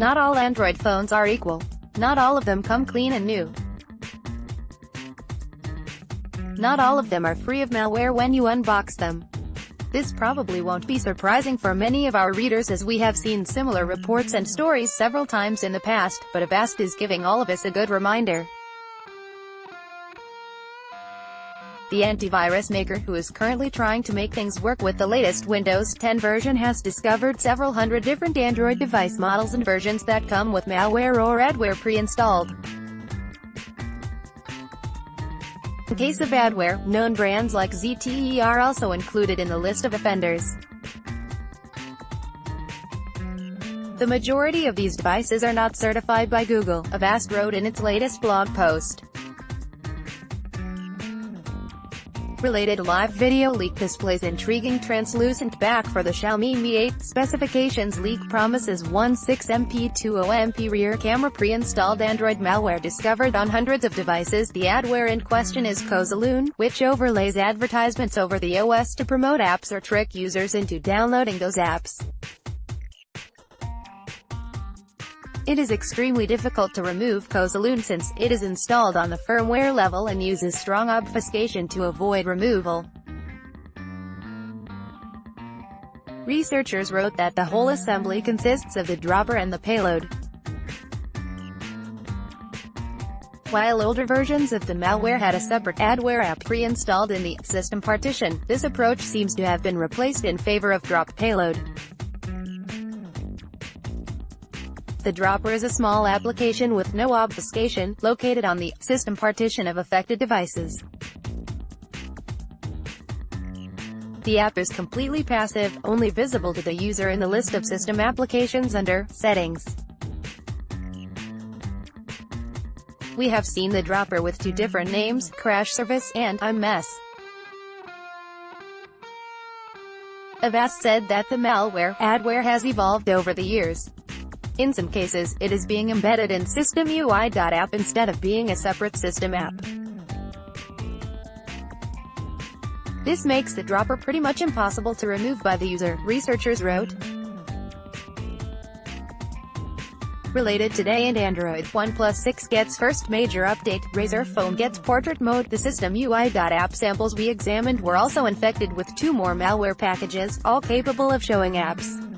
Not all Android phones are equal. Not all of them come clean and new. Not all of them are free of malware when you unbox them. This probably won't be surprising for many of our readers, as we have seen similar reports and stories several times in the past, but Avast is giving all of us a good reminder. The antivirus maker, who is currently trying to make things work with the latest Windows 10 version, has discovered several hundred different Android device models and versions that come with malware or adware pre-installed. In case of adware, known brands like ZTE are also included in the list of offenders. The majority of these devices are not certified by Google, Avast wrote in its latest blog post. Related live video leak displays intriguing translucent back for the Xiaomi Mi 8. Specifications leak promises 16MP20MP rear camera. Pre-installed Android malware discovered on hundreds of devices. The adware in question is Kozaloon, which overlays advertisements over the OS to promote apps or trick users into downloading those apps. It is extremely difficult to remove Kozaloon since it is installed on the firmware level and uses strong obfuscation to avoid removal. Researchers wrote that the whole assembly consists of the dropper and the payload. While older versions of the malware had a separate adware app pre-installed in the system partition, this approach seems to have been replaced in favor of drop payload. The dropper is a small application with no obfuscation, located on the system partition of affected devices. The app is completely passive, only visible to the user in the list of system applications under Settings. We have seen the dropper with two different names, Crash Service and I'm Mess. Avast said that the malware adware has evolved over the years. In some cases, it is being embedded in System UI.app instead of being a separate system app. This makes the dropper pretty much impossible to remove by the user, researchers wrote. Related today and Android, OnePlus 6 gets first major update, Razer phone gets portrait mode. The System UI.app samples we examined were also infected with 2 more malware packages, all capable of showing apps.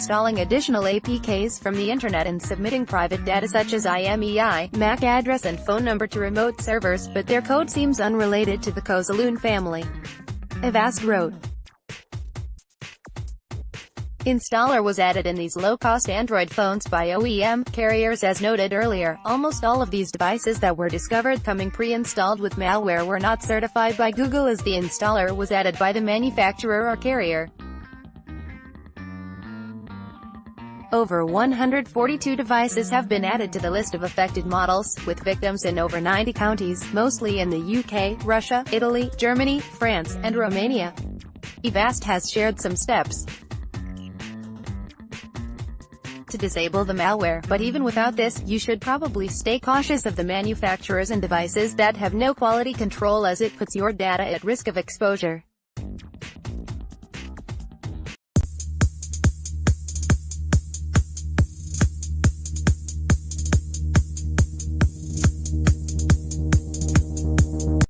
Installing additional APKs from the internet and submitting private data such as IMEI, MAC address and phone number to remote servers, but their code seems unrelated to the Kozaloon family. Avast wrote. Installer was added in these low-cost Android phones by OEM carriers. As noted earlier, almost all of these devices that were discovered coming pre-installed with malware were not certified by Google, as the installer was added by the manufacturer or carrier. Over 142 devices have been added to the list of affected models, with victims in over 90 countries, mostly in the UK, Russia, Italy, Germany, France, and Romania. Avast has shared some steps to disable the malware, but even without this, you should probably stay cautious of the manufacturers and devices that have no quality control, as it puts your data at risk of exposure.